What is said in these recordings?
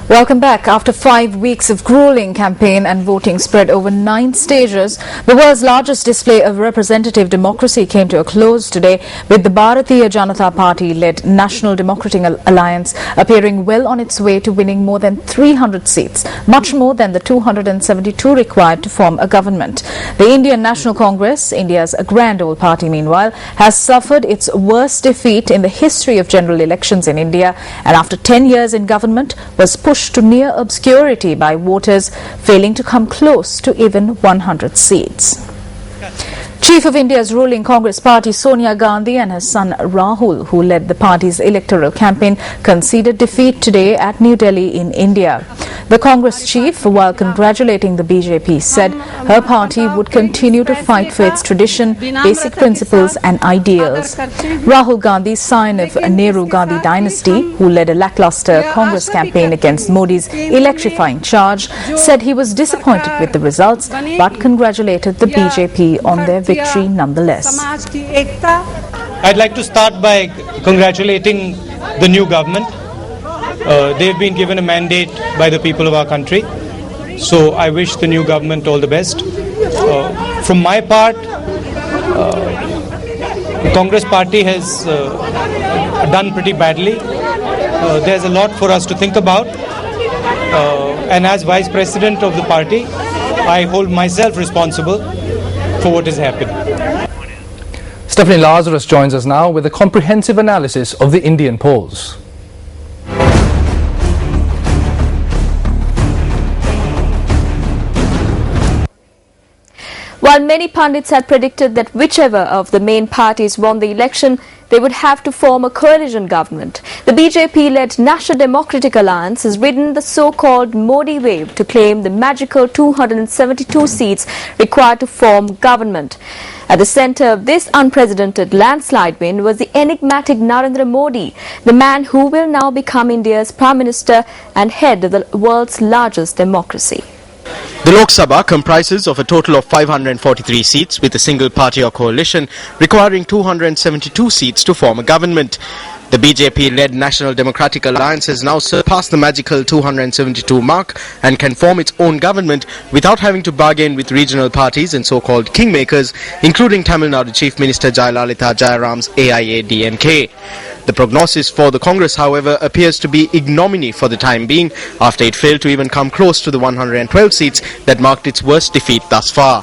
Welcome back. After 5 weeks of grueling campaign and voting spread over 9 stages, the world's largest display of representative democracy came to a close today, with the Bharatiya Janata Party-led National Democratic Alliance appearing well on its way to winning more than 300 seats, much more than the 272 required to form a government. The Indian National Congress, India's grand old party meanwhile, has suffered its worst defeat in the history of general elections in India, and after 10 years in government was pushed to near obscurity by voters, failing to come close to even 100 seats. Chief of India's ruling Congress party Sonia Gandhi and her son Rahul, who led the party's electoral campaign, conceded defeat today at New Delhi in India. The Congress chief, while congratulating the BJP, said her party would continue to fight for its tradition, basic principles and ideals. Rahul Gandhi, son of Nehru Gandhi dynasty, who led a lackluster Congress campaign against Modi's electrifying charge, said he was disappointed with the results but congratulated the BJP on their victory nonetheless. I'd like to start by congratulating the new government. They've been given a mandate by the people of our country, so I wish the new government all the best. From my part, the Congress party has done pretty badly. There's a lot for us to think about, and as Vice President of the party, I hold myself responsible for what has happened. Stephanie Lazarus joins us now with a comprehensive analysis of the Indian polls. While many pundits had predicted that whichever of the main parties won the election, they would have to form a coalition government, the BJP-led National Democratic Alliance has ridden the so-called Modi wave to claim the magical 272 seats required to form government. At the centre of this unprecedented landslide win was the enigmatic Narendra Modi, the man who will now become India's Prime Minister and head of the world's largest democracy. The Lok Sabha comprises of a total of 543 seats with a single party or coalition requiring 272 seats to form a government. The BJP-led National Democratic Alliance has now surpassed the magical 272 mark and can form its own government without having to bargain with regional parties and so-called kingmakers, including Tamil Nadu Chief Minister Jayalalitha Jayaram's AIADMK. The prognosis for the Congress, however, appears to be ignominy for the time being, after it failed to even come close to the 112 seats that marked its worst defeat thus far.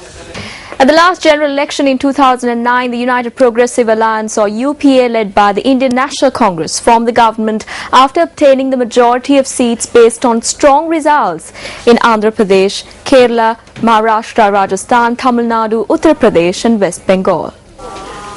At the last general election in 2009, the United Progressive Alliance, or UPA, led by the Indian National Congress, formed the government after obtaining the majority of seats based on strong results in Andhra Pradesh, Kerala, Maharashtra, Rajasthan, Tamil Nadu, Uttar Pradesh and West Bengal.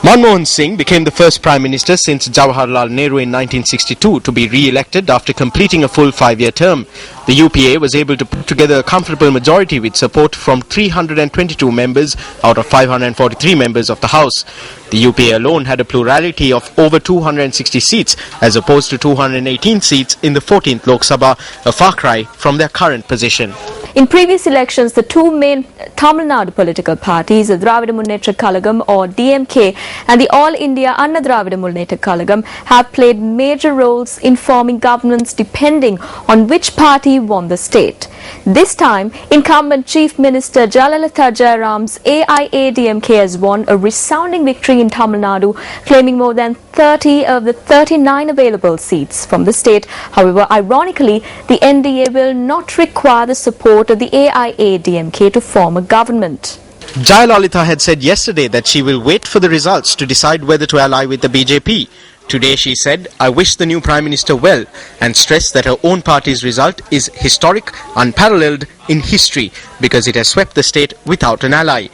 Manmohan Singh became the first Prime Minister since Jawaharlal Nehru in 1962 to be re-elected after completing a full 5-year term. The UPA was able to put together a comfortable majority with support from 322 members out of 543 members of the House. The UPA alone had a plurality of over 260 seats as opposed to 218 seats in the 14th Lok Sabha, a far cry from their current position. In previous elections, the two main Tamil Nadu political parties, the Dravida Munnetra Kalagam or DMK and the All India Anna Dravida Munnetra Kalagam, have played major roles in forming governments depending on which party won the state. This time, incumbent Chief Minister Jayalalitha Jayaram's AIADMK has won a resounding victory in Tamil Nadu, claiming more than 30 of the 39 available seats from the state. However, ironically, the NDA will not require the support of the AIADMK to form a government. Jayalalitha had said yesterday that she will wait for the results to decide whether to ally with the BJP. Today she said, "I wish the new Prime Minister well," and stressed that her own party's result is historic, unparalleled in history because it has swept the state without an ally.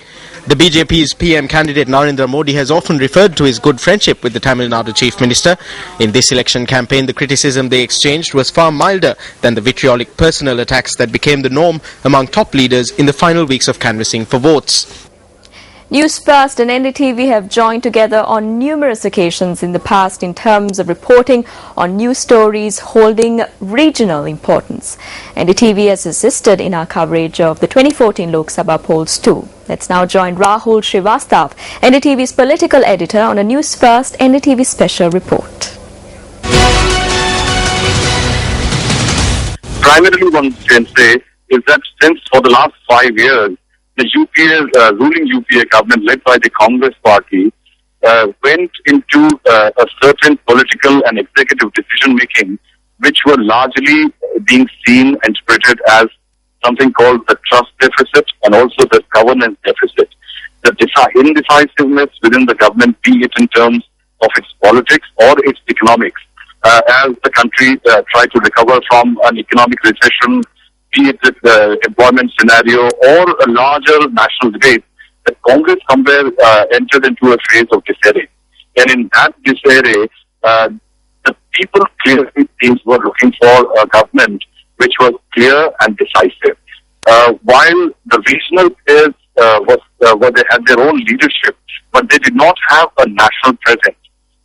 The BJP's PM candidate Narendra Modi has often referred to his good friendship with the Tamil Nadu Chief Minister. In this election campaign, the criticism they exchanged was far milder than the vitriolic personal attacks that became the norm among top leaders in the final weeks of canvassing for votes. Newsfirst and NDTV have joined together on numerous occasions in the past in terms of reporting on news stories holding regional importance. NDTV has assisted in our coverage of the 2014 Lok Sabha polls too. Let's now join Rahul Srivastav, NDTV's political editor, on a Newsfirst NDTV special report. Primarily, one can say is that since for the last 5 years, the ruling UPA government led by the Congress party went into a certain political and executive decision making, which were largely being seen and interpreted as something called the trust deficit and also the governance deficit. The indecisiveness within the government, be it in terms of its politics or its economics, as the country tried to recover from an economic recession, be it the employment scenario or a larger national debate, the Congress somewhere entered into a phase of disarray. And in that disarray, the people clearly were looking for a government which was clear and decisive. While the regional players they had their own leadership, but they did not have a national presence.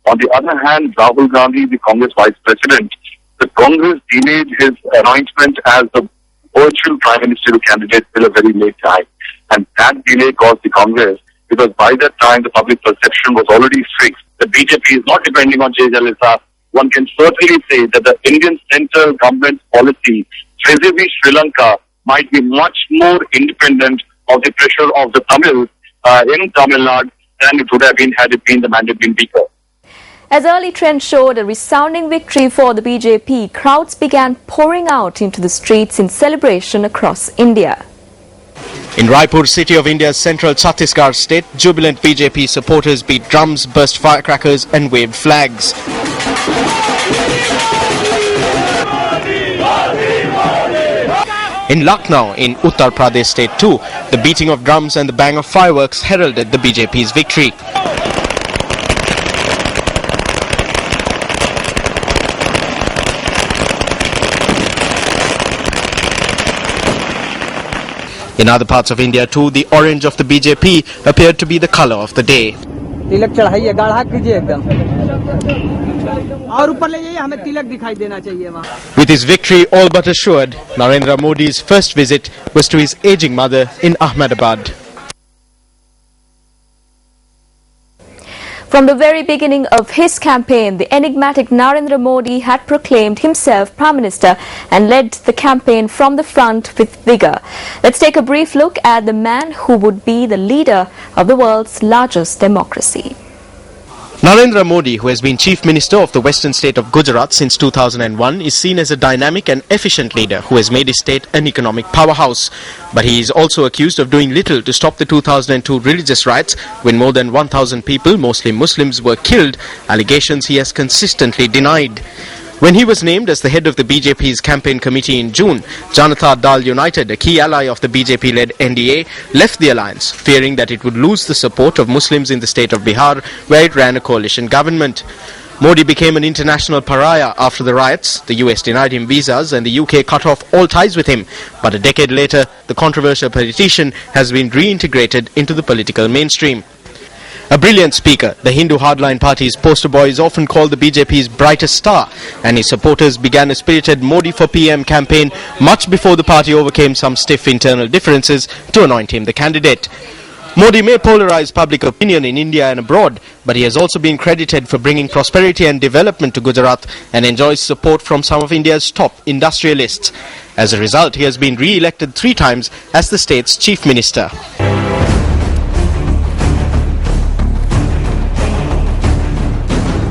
On the other hand, Rahul Gandhi, the Congress Vice President, the Congress delayed his anointment as the virtual Prime Ministerial candidate till a very late time. And that delay caused the Congress, because by that time the public perception was already fixed. The BJP is not depending on Jalisa. One can certainly say that the Indian central government's policy vis-a-vis Sri Lanka might be much more independent of the pressure of the Tamils in Tamil Nadu than it would have been had it been the mandate been weaker. As early trends showed a resounding victory for the BJP, crowds began pouring out into the streets in celebration across India. In Raipur, city of India's central Chhattisgarh state, jubilant BJP supporters beat drums, burst firecrackers and waved flags. In Lucknow, in Uttar Pradesh state too, the beating of drums and the bang of fireworks heralded the BJP's victory. In other parts of India too, the orange of the BJP appeared to be the colour of the day. With his victory all but assured, Narendra Modi's first visit was to his aging mother in Ahmedabad. From the very beginning of his campaign, the enigmatic Narendra Modi had proclaimed himself Prime Minister and led the campaign from the front with vigour. Let's take a brief look at the man who would be the leader of the world's largest democracy. Narendra Modi, who has been Chief Minister of the western state of Gujarat since 2001, is seen as a dynamic and efficient leader who has made his state an economic powerhouse. But he is also accused of doing little to stop the 2002 religious riots when more than 1,000 people, mostly Muslims, were killed, allegations he has consistently denied. When he was named as the head of the BJP's campaign committee in June, Janata Dal United, a key ally of the BJP-led NDA, left the alliance, fearing that it would lose the support of Muslims in the state of Bihar, where it ran a coalition government. Modi became an international pariah after the riots. The US denied him visas and the UK cut off all ties with him. But a decade later, the controversial politician has been reintegrated into the political mainstream. A brilliant speaker, the Hindu hardline party's poster boy is often called the BJP's brightest star, and his supporters began a spirited Modi for PM campaign much before the party overcame some stiff internal differences to anoint him the candidate. Modi may polarize public opinion in India and abroad, but he has also been credited for bringing prosperity and development to Gujarat and enjoys support from some of India's top industrialists. As a result, he has been re-elected 3 times as the state's chief minister.